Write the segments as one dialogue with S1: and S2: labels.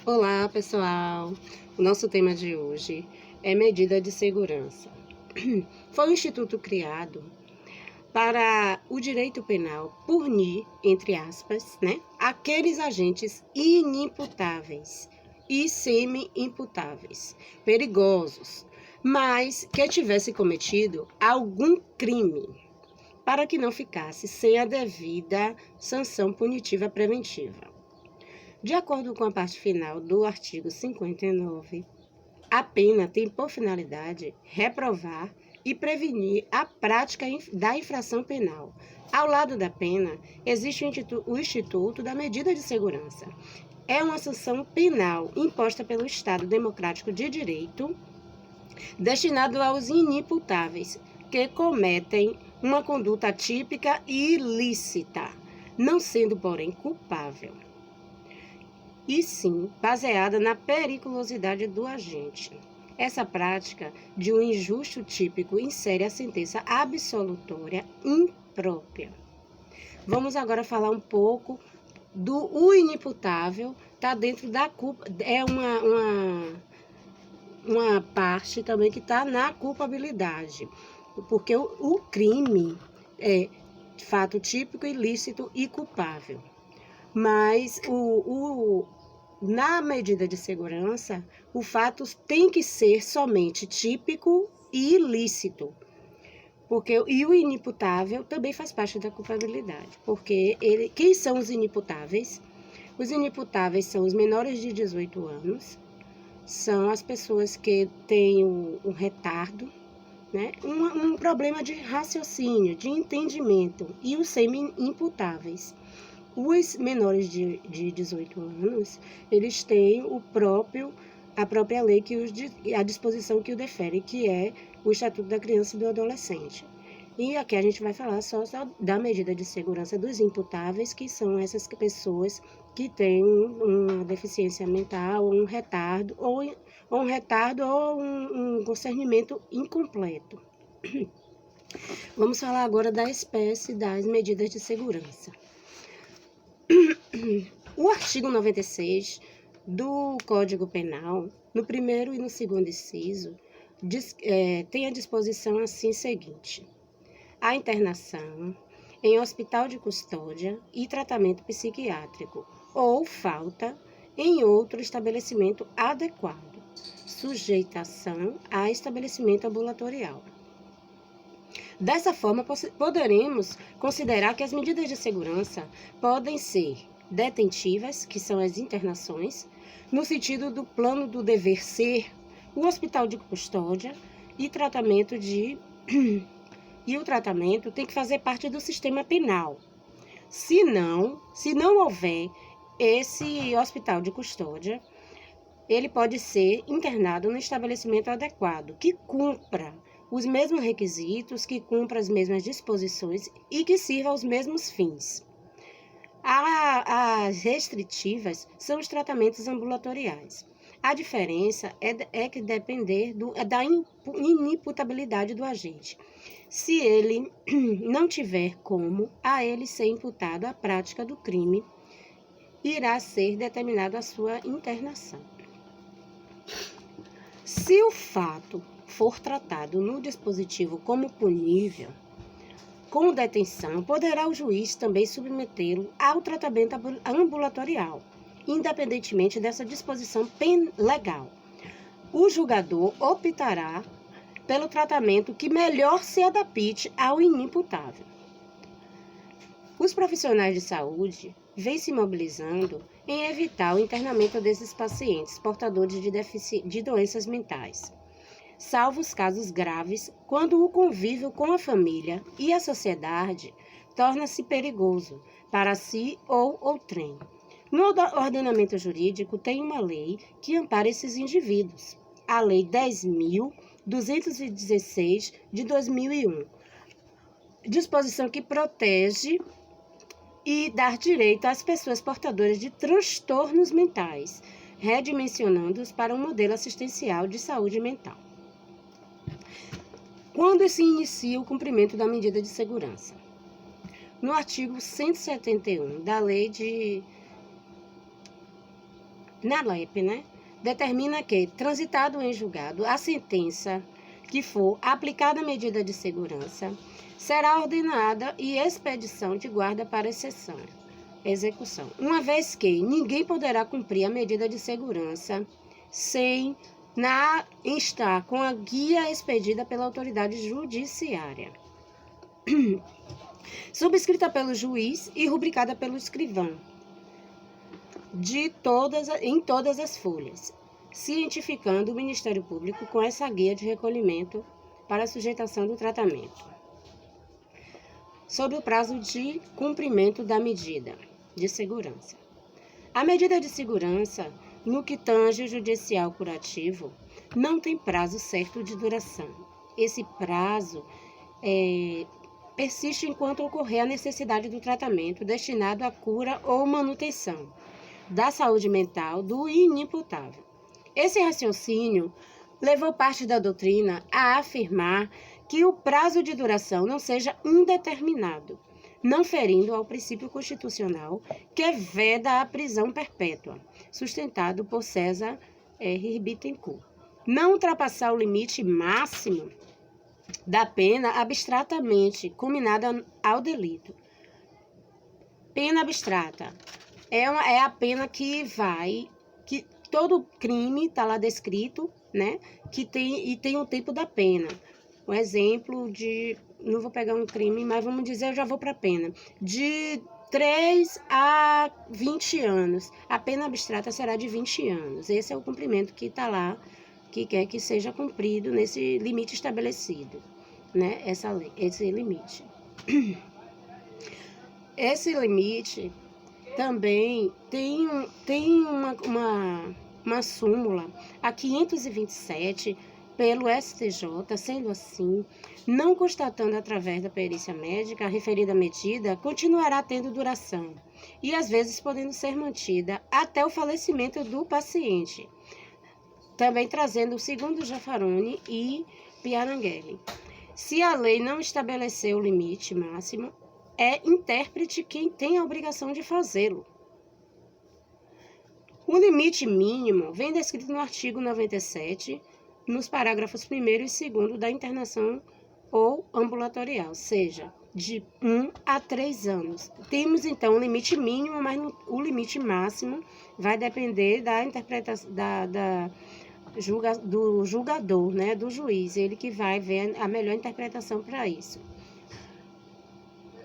S1: Olá, pessoal! O nosso tema de hoje é medida de segurança. Foi um instituto criado para o direito penal punir, entre aspas, aqueles agentes inimputáveis e semi-imputáveis, perigosos, mas que tivesse cometido algum crime, para que não ficasse sem a devida sanção punitiva preventiva. De acordo com a parte final do artigo 59, a pena tem por finalidade reprovar e prevenir a prática da infração penal. Ao lado da pena, existe o Instituto da Medida de Segurança. É uma sanção penal imposta pelo Estado Democrático de Direito, destinado aos inimputáveis que cometem uma conduta atípica e ilícita, não sendo, porém, culpável, e sim baseada na periculosidade do agente. Essa prática de um injusto típico insere a sentença absolutória imprópria. Vamos agora falar um pouco do inimputável, está dentro da culpa, é uma parte também que está na culpabilidade, porque o crime é fato típico, ilícito e culpável. Mas na medida de segurança, o fato tem que ser somente típico e ilícito. E o inimputável também faz parte da culpabilidade. Porque quem são os inimputáveis? Os inimputáveis são os menores de 18 anos, são as pessoas que têm um retardo, um problema de raciocínio, de entendimento, e os semi-imputáveis. Os menores de 18 anos, eles têm a própria lei, a disposição que o defere, que é o Estatuto da Criança e do Adolescente. E aqui a gente vai falar só da medida de segurança dos imputáveis, que são essas pessoas que têm uma deficiência mental, um retardo, ou um discernimento incompleto. Vamos falar agora da espécie das medidas de segurança. O artigo 96 do Código Penal, no primeiro e no segundo inciso, tem a disposição assim seguinte: a internação em hospital de custódia e tratamento psiquiátrico ou falta em outro estabelecimento adequado, sujeitação a estabelecimento ambulatorial. Dessa forma, poderemos considerar que as medidas de segurança podem ser detentivas, que são as internações, no sentido do plano do dever ser, o hospital de custódia e o tratamento tem que fazer parte do sistema penal. Se não houver esse hospital de custódia, ele pode ser internado no estabelecimento adequado, que cumpra os mesmos requisitos, que cumpra as mesmas disposições e que sirva aos mesmos fins. As restritivas são os tratamentos ambulatoriais. A diferença é que depender da inimputabilidade do agente. Se ele não tiver como a ele ser imputado a prática do crime, irá ser determinada a sua internação. Se o fato for tratado no dispositivo como punível, com detenção, poderá o juiz também submetê-lo ao tratamento ambulatorial, independentemente dessa disposição legal. O julgador optará pelo tratamento que melhor se adapte ao inimputável. Os profissionais de saúde vêm se mobilizando em evitar o internamento desses pacientes portadores de doenças mentais, salvo os casos graves, quando o convívio com a família e a sociedade torna-se perigoso para si ou outrem. No ordenamento jurídico, tem uma lei que ampara esses indivíduos, a Lei 10.216 de 2001, disposição que protege e dá direito às pessoas portadoras de transtornos mentais, redimensionando-os para um modelo assistencial de saúde mental. Quando se inicia o cumprimento da medida de segurança? No artigo 171 da Lei de na LEP, né, determina que, transitado em julgado, a sentença que for aplicada a medida de segurança será ordenada e expedição de guarda para execução, uma vez que ninguém poderá cumprir a medida de segurança sem estar com a guia expedida pela autoridade judiciária, subscrita pelo juiz e rubricada pelo escrivão, em todas as folhas, cientificando o Ministério Público com essa guia de recolhimento para a sujeitação do tratamento, sob o prazo de cumprimento da medida de segurança. A medida de segurança, no que tange o judicial curativo, não tem prazo certo de duração. Esse prazo persiste enquanto ocorrer a necessidade do tratamento destinado à cura ou manutenção da saúde mental do inimputável. Esse raciocínio levou parte da doutrina a afirmar que o prazo de duração não seja indeterminado, não ferindo ao princípio constitucional que veda a prisão perpétua, sustentado por César R. Bittencourt. Não ultrapassar o limite máximo da pena abstratamente combinada ao delito. Pena abstrata é a pena que todo crime está lá descrito, né? Tem o tempo da pena. O exemplo não vou pegar um crime, mas vamos dizer, eu já vou para a pena. De 3 a 20 anos. A pena abstrata será de 20 anos. Esse é o cumprimento que está lá, que quer que seja cumprido nesse limite estabelecido, né? Esse limite. Esse limite também tem uma súmula, a 527, pelo STJ, sendo assim, não constatando através da perícia médica a referida medida, continuará tendo duração e, às vezes, podendo ser mantida até o falecimento do paciente. Também trazendo o segundo Jaffaroni e Piaranghelli. Se a lei não estabeleceu o limite máximo, é intérprete quem tem a obrigação de fazê-lo. O limite mínimo vem descrito no artigo 97, nos parágrafos 1º e 2º da internação ou ambulatorial, seja, de 1 a 3 anos. Temos, então, o limite mínimo, mas o limite máximo vai depender da interpretação do julgador, né, do juiz, ele que vai ver a melhor interpretação para isso.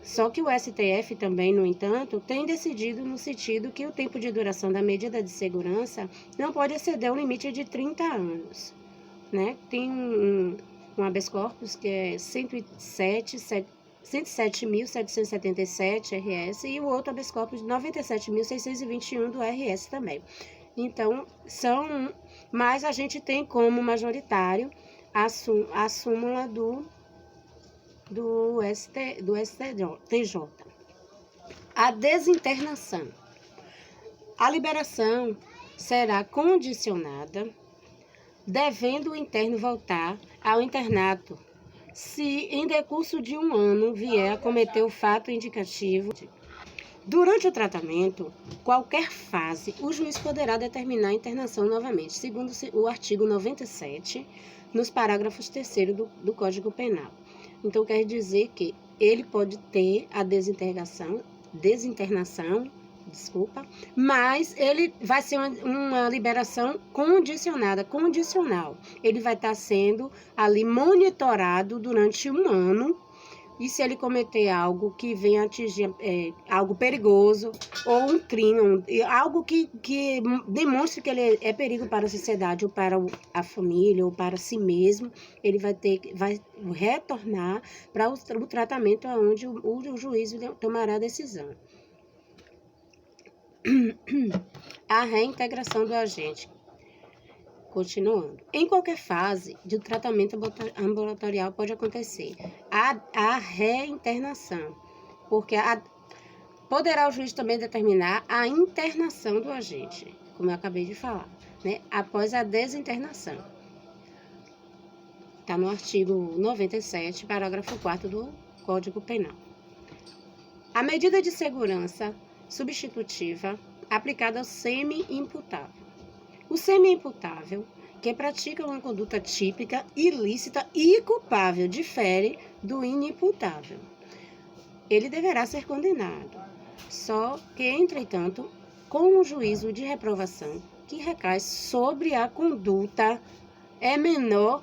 S1: Só que o STF também, no entanto, tem decidido no sentido que o tempo de duração da medida de segurança não pode exceder o limite de 30 anos. Né? Tem um habeas corpus que é 107.777 RS e o outro habeas corpus de 97.621 do RS também. Então, mas a gente tem como majoritário a súmula do STJ. A desinternação. A liberação será condicionada, devendo o interno voltar ao internato, se em decurso de 1 ano vier a cometer o fato indicativo. Durante o tratamento, qualquer fase, o juiz poderá determinar a internação novamente, segundo o artigo 97, nos parágrafos 3º do Código Penal. Então, quer dizer que ele pode ter a desinternação, mas ele vai ser uma liberação condicional. Ele vai estar sendo ali monitorado durante 1 ano, e se ele cometer algo que venha atingir algo perigoso, ou um crime, algo que demonstre que ele é perigo para a sociedade, ou para a família, ou para si mesmo, ele vai retornar para o tratamento onde o juiz tomará a decisão. A reintegração do agente. Continuando. Em qualquer fase do tratamento ambulatorial pode acontecer a reinternação, porque poderá o juiz também determinar a internação do agente, como eu acabei de falar, né? Após a desinternação. Está no artigo 97, parágrafo 4º do Código Penal. A medida de segurança substitutiva aplicada ao semi-imputável. O semi-imputável, que pratica uma conduta típica, ilícita e culpável, difere do inimputável. Ele deverá ser condenado, só que, entretanto, com um juízo de reprovação que recai sobre a conduta é menor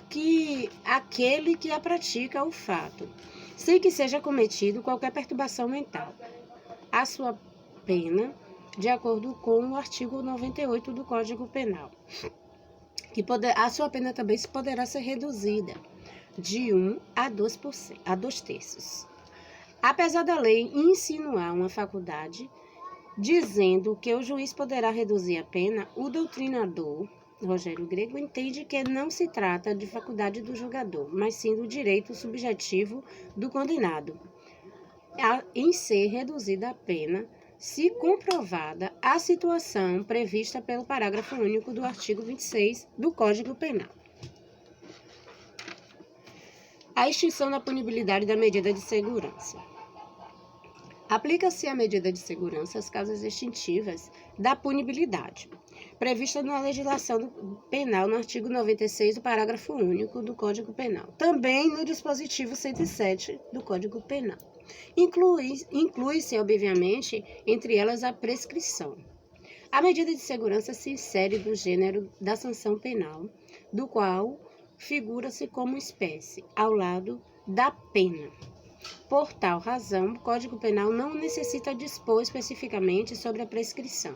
S1: que aquele que a pratica o fato, sem que seja cometido qualquer perturbação mental. A sua pena, de acordo com o artigo 98 do Código Penal, a sua pena também poderá ser reduzida de 1 a 2 terços. Apesar da lei insinuar uma faculdade, dizendo que o juiz poderá reduzir a pena, o doutrinador Rogério Grego entende que não se trata de faculdade do julgador, mas sim do direito subjetivo do condenado em ser reduzida a pena, se comprovada a situação prevista pelo parágrafo único do artigo 26 do Código Penal. A extinção da punibilidade da medida de segurança. Aplica-se a medida de segurança às causas extintivas da punibilidade, prevista na legislação penal no artigo 96 do parágrafo único do Código Penal, também no dispositivo 107 do Código Penal. Inclui-se, obviamente, entre elas a prescrição. A medida de segurança se insere do gênero da sanção penal, do qual figura-se como espécie, ao lado da pena. Por tal razão, o Código Penal não necessita dispor especificamente sobre a prescrição,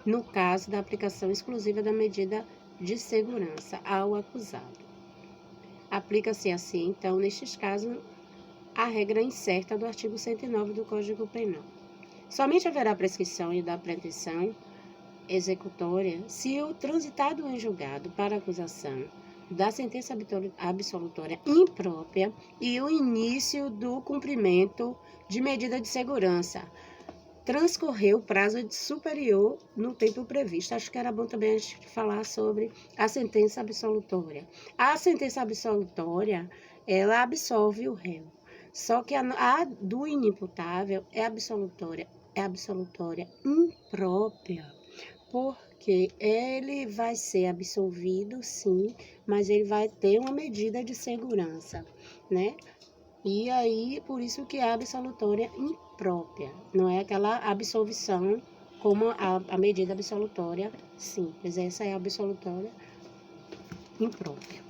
S1: no caso da aplicação exclusiva da medida de segurança ao acusado. Aplica-se assim, então, nestes casos, a regra incerta do artigo 109 do Código Penal. Somente haverá prescrição e da pretensão executória se o transitado em julgado para acusação da sentença absolutória imprópria e o início do cumprimento de medida de segurança transcorreu o prazo superior no tempo previsto. Acho que era bom também a gente falar sobre a sentença absolutória. A sentença absolutória, ela absolve o réu. Só que a do inimputável é absolutória imprópria, porque ele vai ser absolvido, sim, mas ele vai ter uma medida de segurança, né? E aí, por isso que é absolutória imprópria, não é aquela absolvição como a medida absolutória simples, essa é a absolutória imprópria.